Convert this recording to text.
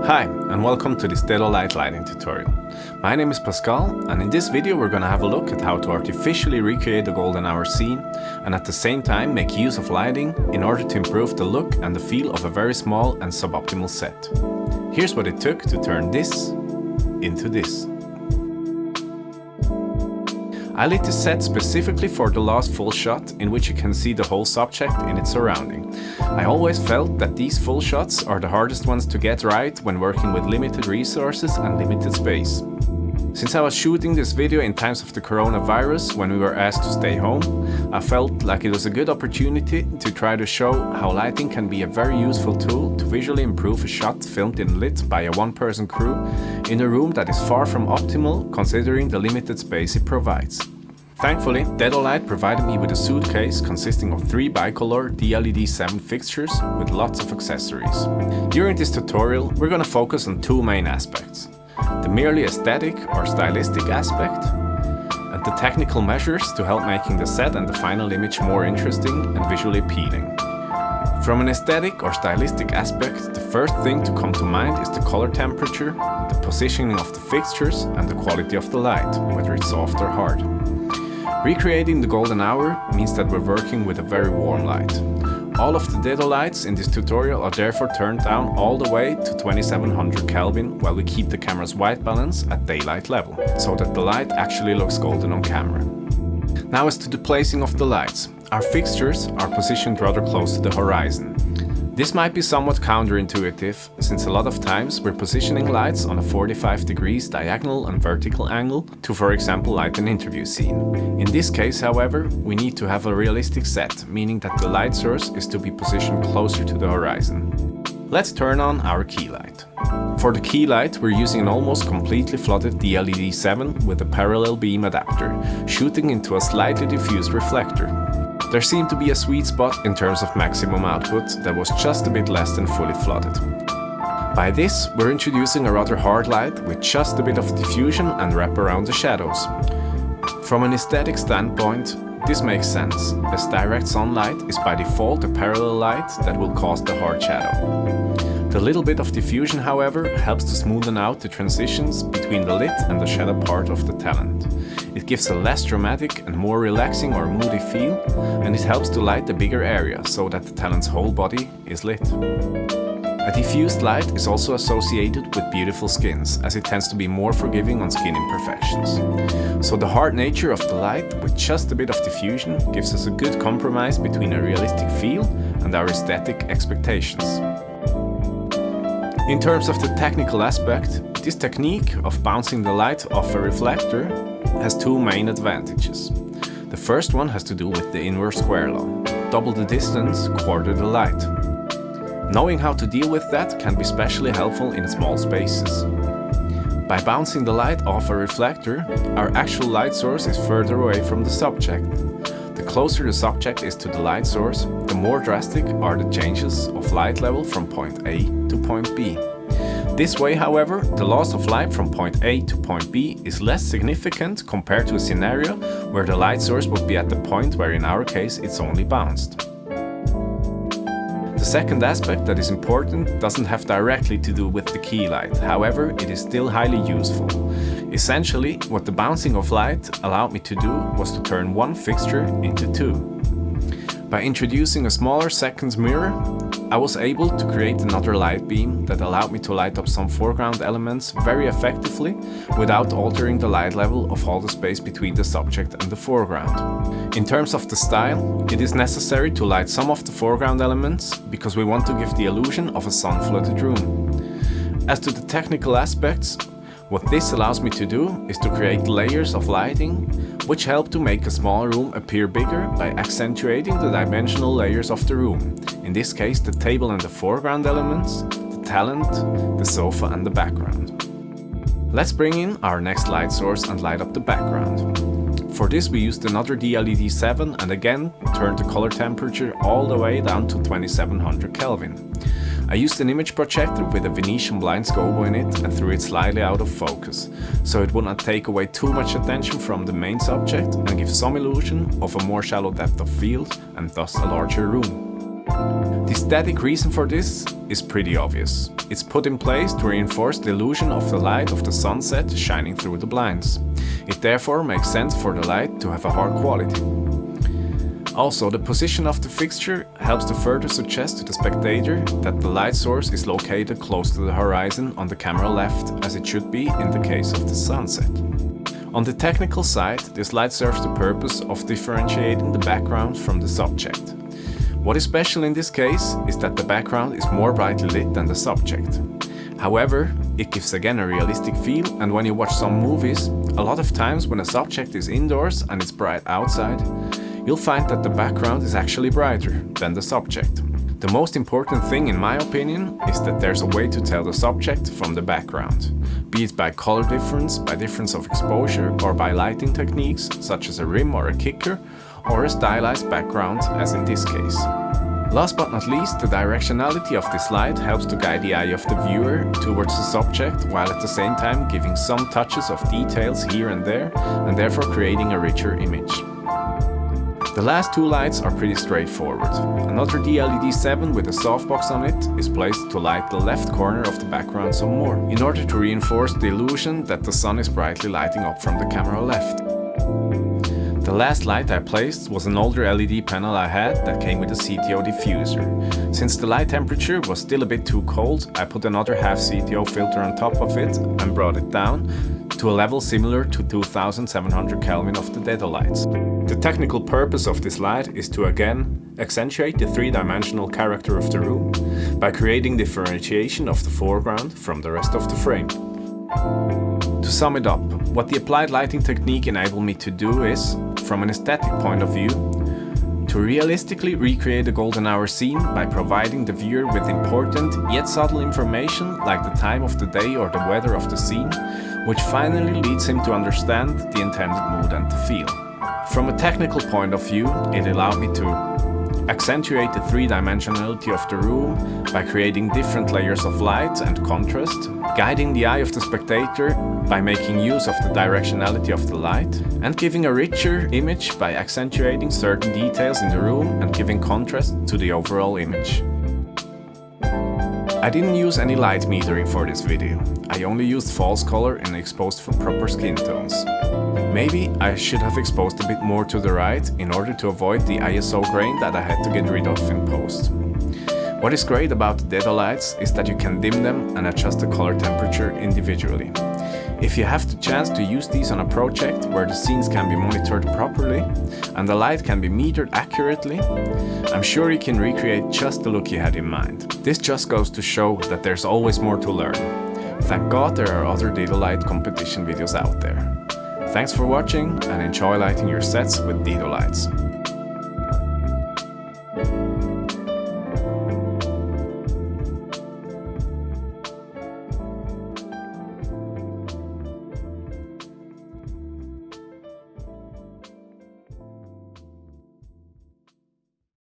Hi, and welcome to this Dedolight lighting tutorial. My name is Pascal, and in this video we're going to have a look at how to artificially recreate the golden hour scene and at the same time make use of lighting in order to improve the look and the feel of a very small and suboptimal set. Here's what it took to turn this into this. I lit this set specifically for the last full shot, in which you can see the whole subject in its surrounding. I always felt that these full shots are the hardest ones to get right when working with limited resources and limited space. Since I was shooting this video in times of the coronavirus, when we were asked to stay home, I felt like it was a good opportunity to try to show how lighting can be a very useful tool to visually improve a shot filmed and lit by a one-person crew in a room that is far from optimal considering the limited space it provides. Thankfully, Dedolight provided me with a suitcase consisting of 3 bicolor DLED7 fixtures with lots of accessories. During this tutorial, we're going to focus on 2 main aspects: the merely aesthetic or stylistic aspect, and the technical measures to help making the set and the final image more interesting and visually appealing. From an aesthetic or stylistic aspect, the first thing to come to mind is the color temperature, the positioning of the fixtures, and the quality of the light, whether it's soft or hard. Recreating the golden hour means that we're working with a very warm light. All of the Dedolights in this tutorial are therefore turned down all the way to 2700 Kelvin while we keep the camera's white balance at daylight level, so that the light actually looks golden on camera. Now as to the placing of the lights. Our fixtures are positioned rather close to the horizon. This might be somewhat counterintuitive, since a lot of times we're positioning lights on a 45 degrees diagonal and vertical angle to, for example, light an interview scene. In this case, however, we need to have a realistic set, meaning that the light source is to be positioned closer to the horizon. Let's turn on our key light. For the key light, we're using an almost completely flooded DLED7 with a parallel beam adapter, shooting into a slightly diffused reflector. There seemed to be a sweet spot in terms of maximum output that was just a bit less than fully flooded. By this, we're introducing a rather hard light with just a bit of diffusion and wrap around the shadows. From an aesthetic standpoint, this makes sense, as direct sunlight is by default a parallel light that will cast the hard shadow. The little bit of diffusion, however, helps to smoothen out the transitions between the lit and the shadow part of the talent. It gives a less dramatic and more relaxing or moody feel, and it helps to light the bigger area so that the talent's whole body is lit. A diffused light is also associated with beautiful skins, as it tends to be more forgiving on skin imperfections. So the hard nature of the light with just a bit of diffusion gives us a good compromise between a realistic feel and our aesthetic expectations. In terms of the technical aspect, this technique of bouncing the light off a reflector has 2 main advantages. The first one has to do with the inverse square law. Double the distance, quarter the light. Knowing how to deal with that can be especially helpful in small spaces. By bouncing the light off a reflector, our actual light source is further away from the subject. The closer the subject is to the light source, the more drastic are the changes of light level from point A to point B. This way, however, the loss of light from point A to point B is less significant compared to a scenario where the light source would be at the point where in our case it's only bounced. The second aspect that is important doesn't have directly to do with the key light, however it is still highly useful. Essentially, what the bouncing of light allowed me to do was to turn one fixture into 2. By introducing a smaller second mirror, I was able to create another light beam that allowed me to light up some foreground elements very effectively without altering the light level of all the space between the subject and the foreground. In terms of the style, it is necessary to light some of the foreground elements because we want to give the illusion of a sun-flooded room. As to the technical aspects, what this allows me to do is to create layers of lighting which help to make a small room appear bigger by accentuating the dimensional layers of the room, in this case the table and the foreground elements, the talent, the sofa and the background. Let's bring in our next light source and light up the background. For this we used another DLED7 and again turned the color temperature all the way down to 2700 Kelvin. I used an image projector with a Venetian blind scope in it and threw it slightly out of focus, so it would not take away too much attention from the main subject and give some illusion of a more shallow depth of field and thus a larger room. The aesthetic reason for this is pretty obvious. It's put in place to reinforce the illusion of the light of the sunset shining through the blinds. It therefore makes sense for the light to have a hard quality. Also, the position of the fixture helps to further suggest to the spectator that the light source is located close to the horizon on the camera left, as it should be in the case of the sunset. On the technical side, this light serves the purpose of differentiating the background from the subject. What is special in this case is that the background is more brightly lit than the subject. However, it gives again a realistic feel, and when you watch some movies, a lot of times when a subject is indoors and it's bright outside, you'll find that the background is actually brighter than the subject. The most important thing, in my opinion, is that there's a way to tell the subject from the background, be it by color difference, by difference of exposure, or by lighting techniques such as a rim or a kicker, or a stylized background as in this case. Last but not least, the directionality of this light helps to guide the eye of the viewer towards the subject, while at the same time giving some touches of details here and there, and therefore creating a richer image. The last two lights are pretty straightforward. Another DLED7 with a softbox on it is placed to light the left corner of the background some more, in order to reinforce the illusion that the sun is brightly lighting up from the camera left. The last light I placed was an older LED panel I had that came with a CTO diffuser. Since the light temperature was still a bit too cold, I put another half CTO filter on top of it and brought it down to a level similar to 2700 Kelvin of the Dedolights. The technical purpose of this light is to again accentuate the three-dimensional character of the room by creating differentiation of the foreground from the rest of the frame. To sum it up, what the applied lighting technique enabled me to do is, from an aesthetic point of view, to realistically recreate a golden hour scene by providing the viewer with important yet subtle information like the time of the day or the weather of the scene, which finally leads him to understand the intended mood and the feel. From a technical point of view, it allowed me to accentuate the three-dimensionality of the room by creating different layers of light and contrast, guiding the eye of the spectator by making use of the directionality of the light, and giving a richer image by accentuating certain details in the room and giving contrast to the overall image. I didn't use any light metering for this video. I only used false color and exposed for proper skin tones. Maybe I should have exposed a bit more to the right in order to avoid the ISO grain that I had to get rid of in post. What is great about the Dedolights is that you can dim them and adjust the color temperature individually. If you have the chance to use these on a project where the scenes can be monitored properly and the light can be metered accurately, I'm sure you can recreate just the look you had in mind. This just goes to show that there's always more to learn. Thank God there are other Dedolight competition videos out there. Thanks for watching and enjoy lighting your sets with Dedolights.